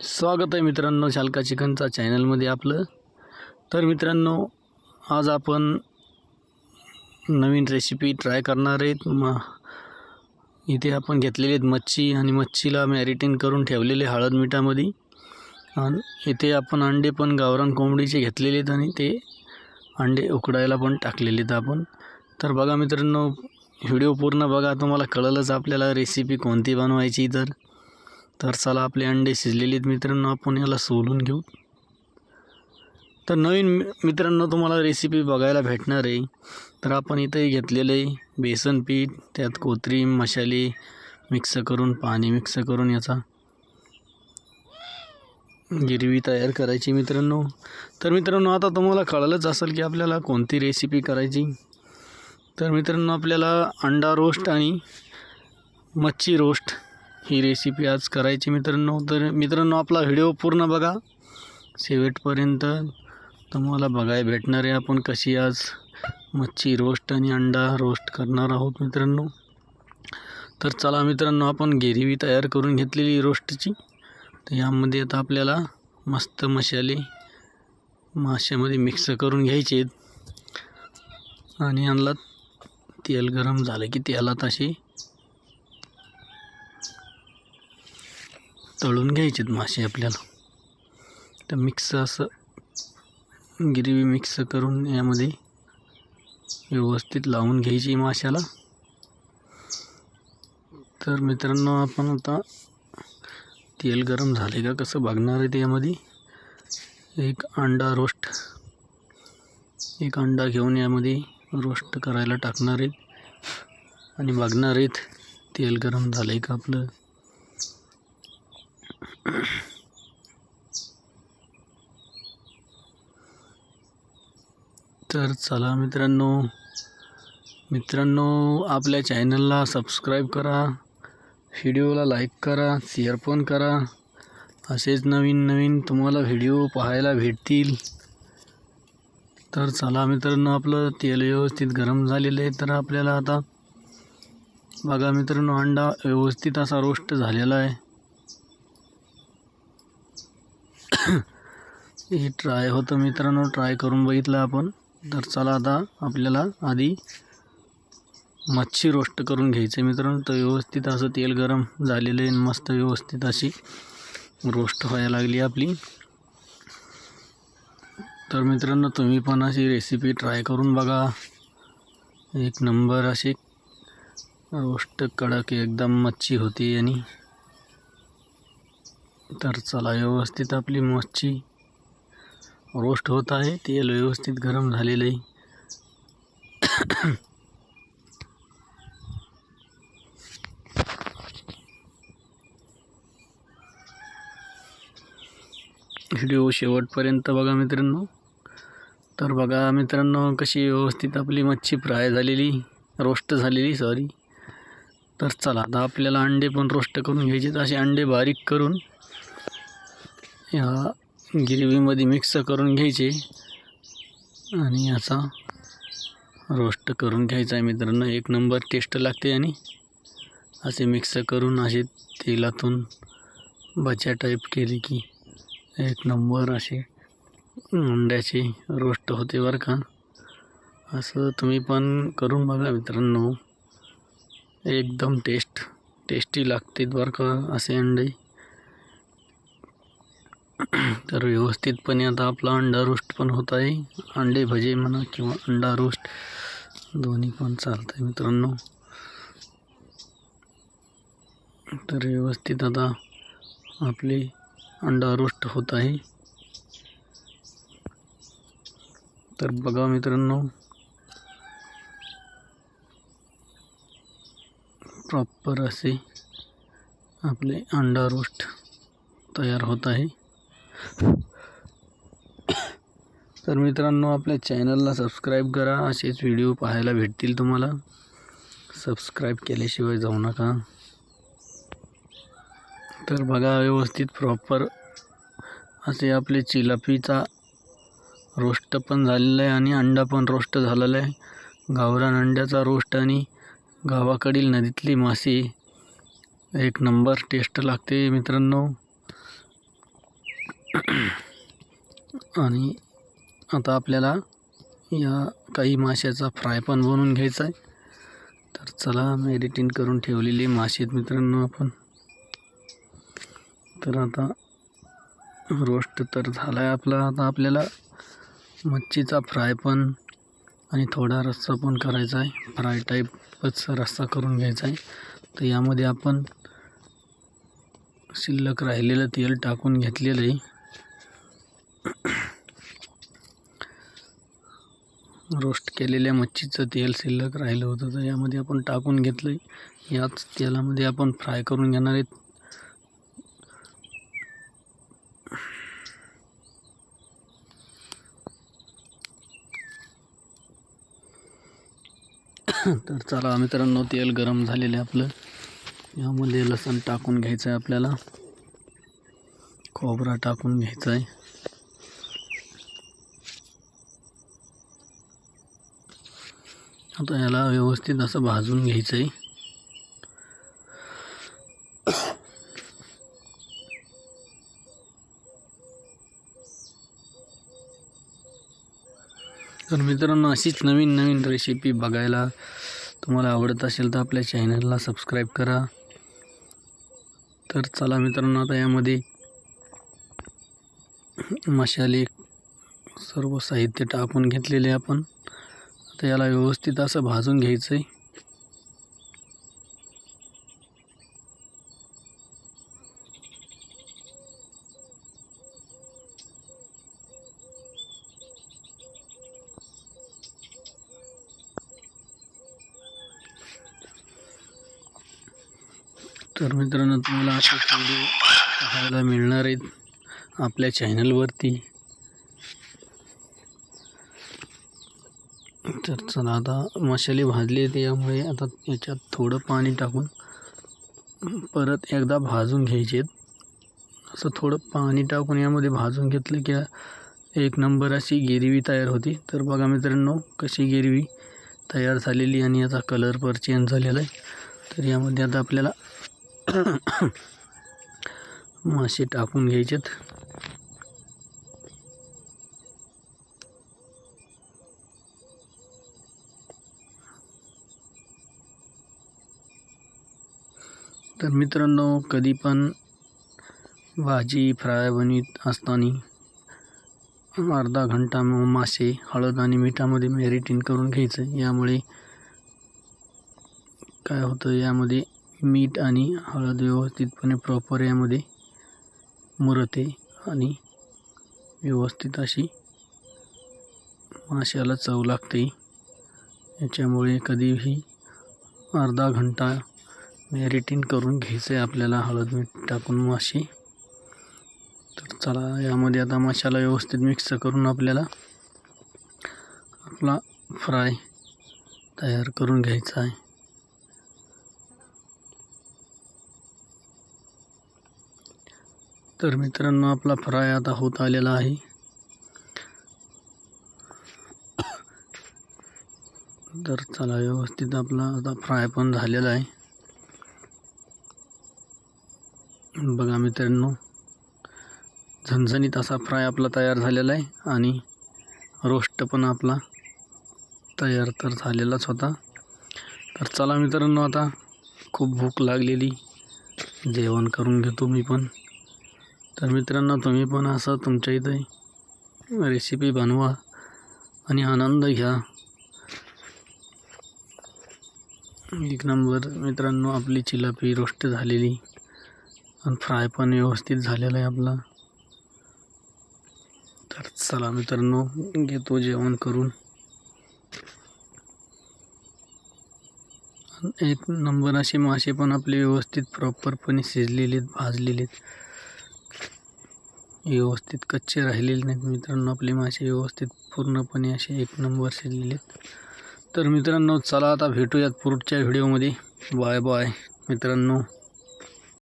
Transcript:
स्वागत आहे मित्रांनो शालका चिकनचा चॅनलमध्ये आपलं. तर मित्रांनो, आज आपण नवीन रेसिपी ट्राय करणार आहेत. इथे आपण घेतलेले आहेत मच्छी आणि मच्छीला मॅरिनेट करून ठेवलेले हळद मिठामध्ये. आणि इथे आपण अंडे पण गावरान कोंबडीचे घेतलेले आहेत आणि ते अंडे उकडायला पण टाकलेले आहेत आपण. तर बघा मित्रांनो, व्हिडिओ पूर्ण बघा, तुम्हाला कळलंच आपल्याला रेसिपी कोणती बनवायची. तर चला, आपले अंडे शिजलेले आहेत मित्रांनो, आपण याला सोलून घेऊ. तर नवीन मित्रांनो तुम्हाला रेसिपी बघायला भेटणार आहे. तर आपण इथे घेतलेलं आहे बेसन पीठ, त्यात कोथिंबीर मसाले मिक्स करून, पाणी मिक्स करून याचा गिरवी तयार करायची मित्रांनो. तर मित्रांनो, आता तुम्हाला कळलंच असेल की आपल्याला कोणती रेसिपी करायची. तर मित्रांनो, आपल्याला अंडा रोस्ट आणि मच्छी रोस्ट ही रेसिपी आज करायची मित्रांनो. तर मित्रांनो, आपला व्हिडिओ पूर्ण बघा, शेवटपर्यंत तुम्हाला बघायला भेटणार आहे आपण कशी आज मच्छी रोस्ट आणि अंडा रोस्ट करणार आहोत मित्रांनो. तर चला मित्रांनो, आपण गिरवी तयार करून घेतलेली रोस्टची. तर यामध्ये आता आपल्याला मस्त मसाले माशामध्ये मिक्स करून घ्यायचे आणि यांना तेल गरम झालं की तेलात असे तळून घ्यायचेत मासे आपल्याला. तर मिक्स असं गिरवी मिक्स करून यामध्ये व्यवस्थित लावून घ्यायची माशाला. तर मित्रांनो, आपण आता तेल गरम झाले का कसं बघणार आहे. त्यामध्ये एक अंडा घेऊन यामध्ये रोस्ट करायला टाकणार आहेत आणि बघणार आहेत तेल गरम झाले का आपलं. तर चला मित्रांनो, आपल्या चॅनलला सबस्क्राईब करा, व्हिडिओला लाईक करा, शेअर पण करा. असेच नवीन तुम्हाला व्हिडिओ पाहायला भेटतील. तर चला मित्रांनो, आपलं तेल व्यवस्थित गरम झालेलं आहे. तर आपल्याला आता बघा मित्रांनो, अंडा व्यवस्थित असा रोस्ट झालेला आहे. हे ट्राय होतं मित्रांनो, ट्राय करून बघितलं आपण. तर चला, आता आपल्याला आधी मच्छी रोस्ट करून घ्यायचं मित्रांनो. तर व्यवस्थित असं तेल गरम झालेलं आहे, मस्त व्यवस्थित अशी रोस्ट व्हायला लागली आपली. तर मित्रांनो, तुम्ही पण अशी रेसिपी ट्राय करून बघा. एक नंबर अशी रोस्ट कडक एकदम मच्छी होती. आणि तर चला, व्यवस्थित आपली मच्छी रोस्ट होत आहे, तेल व्यवस्थित गरम झालेलं आहे. व्हिडिओ शेवटपर्यंत बघा मित्रांनो. तर बघा मित्रांनो, कशी व्यवस्थित आपली मच्छी फ्राय झालेली, रोस्ट झालेली सॉरी. तर चला, आता आपल्याला अंडे पण रोस्ट करून घ्यायचे. असे अंडे बारीक करून या गिरवीमध्ये मिक्स करून घ्यायचे आणि याचा रोस्ट करून घ्यायचा आहे मित्रांनो. एक नंबर टेस्ट लागते. आणि असे मिक्स करून असे तेलातून भज्या टाईप केले की एक नंबर असे अंड्याचे रोस्ट होते बरं का. असं तुम्ही पण करून बघा मित्रांनो, एकदम टेस्टी लागते बरं का असे अंडे. तर व्यवस्थितपणे आता आपला अंडा रोस्ट पण होत आहे. अंडे भजे म्हणा किंवा अंडा रोस्ट दोन्ही पण चालतं आहे मित्रांनो. तर व्यवस्थित आता आपले अंडा रोस्ट होत आहे. तर बघा मित्रांनो, प्रॉपर असे आपले अंडा रोस्ट तयार होत आहे. तर मित्रांनो, आपल्या चॅनलला सबस्क्राईब करा, असेच व्हिडिओ पाहायला भेटतील तुम्हाला. सबस्क्राईब केल्याशिवाय जाऊ नका. तर बघा, व्यवस्थित प्रॉपर असे आपले चिलापीचा रोस्ट पण झालेला आहे आणि अंडा पण रोस्ट झालेला आहे. गावरान अंड्याचा रोस्ट आणि गावाकडील नदीतली मासे एक नंबर टेस्ट लागते मित्रांनो. आणि आता आपल्याला या काही माशाचा फ्राय पण बनवून घ्यायचा आहे. तर चला, मॅरिनेट करून ठेवलेले मासे आहेत मित्रांनो आपण. तर आता रोस्ट तर झाला आहे आपला. आता आपल्याला मच्छीचा फ्राय पण आणि थोडा रस्सा पण करायचा आहे. फ्राय टाईपच रस्सा करून घ्यायचा आहे. तर यामध्ये आपण शिल्लक राहिलेलं तेल टाकून घेतलेलं आहे. रोस्ट केलेल्या मच्छीचं तेल शिल्लक राहिलं होतं, तर यामध्ये आपण टाकून घेतलं आहे. याच तेलामध्ये आपण फ्राय करून घेणार आहेत. तर चला मित्रांनो, तेल गरम झालेलं आहे आपलं. यामध्ये लसूण टाकून घ्यायचं आहे आपल्याला, खोबरा टाकून घ्यायचा आहे. आता याला व्यवस्थित असं भाजून घ्यायचं आहे. तर मित्रांनो, अशीच नवीन नवीन रेसिपी बघायला तुम्हाला आवडत असेल तर आपल्या चॅनलला सबस्क्राईब करा. तर चला मित्रांनो, आता यामध्ये मसाले सर्व साहित्य टाकून घेतलेले आपण. आता याला व्यवस्थित असं भाजून घ्यायचं आहे. तर मित्रांनो, तुम्हाला असे व्हिडिओ पाहायला मिळणार आहेत आपल्या चॅनलवरती. तर चला, आता मसाले भाजले आहेत, यामुळे आता याच्यात थोडं पाणी टाकून परत एकदा भाजून घ्यायचे आहेत. असं थोडं पाणी टाकून यामध्ये भाजून घेतलं की एक नंबर अशी गिरवी तयार होती. तर बघा मित्रांनो, कशी गिरवी तयार झालेली आणि याचा कलर पण चेंज झालेला आहे. तर यामध्ये आता आपल्याला मासे टाकून घ्यायचेत. तर मित्रांनो, कधी पण भाजी फ्राय बनवीत असताना अर्धा घंटा मासे हळद आणि मिठामध्ये मॅरिनेट करून घ्यायचं. यामुळे काय होतं, यामध्ये मीठ आणि हळद व्यवस्थितपणे प्रॉपर यामध्ये मुरते आणि व्यवस्थित अशी माशाला चव लागते. याच्यामुळे कधीही अर्धा घंटा मॅरिनेट करून घ्यायचं आहे आपल्याला हळद मीठ टाकून मासे. तर चला, यामध्ये आता मसाला व्यवस्थित मिक्स करून आपल्याला आपला फ्राय तयार करून घ्यायचा आहे. तर मित्रांनो, आपला फ्राय आता होत आलेला आहे. तर चला, व्यवस्थित आपला आता फ्राय पण झालेला आहे. बघा मित्रांनो, झणझणीत असा फ्राय आपला तयार झालेला आहे आणि रोस्ट पण आपला तयार तर झालेलाच होता. तर चला मित्रांनो, आता खूप भूक लागलेली, जेवण करून घेतो मी पण. तर मित्रांनो, तुम्ही पण असं तुमच्या इथे रेसिपी बनवा आणि आनंद घ्या. एक नंबर मित्रांनो, आपली चिलापी रोस्ट झालेली आणि फ्राय पण व्यवस्थित झालेला आहे आपला. तर चला मित्रांनो, घेतो जेवण करून. एक नंबर असे मासे पण आपले व्यवस्थित प्रॉपरपणे शिजलेले आहेत, भाजलेले आहेत, व्यवस्थित कच्चे राहिलेले नाहीत मित्रांनो. आपले मासे व्यवस्थित पूर्णपणे असे एक नंबर शिजलेले आहेत. तर मित्रांनो, चला आता भेटूयात पुढच्या व्हिडिओमध्ये. बाय बाय मित्रांनो.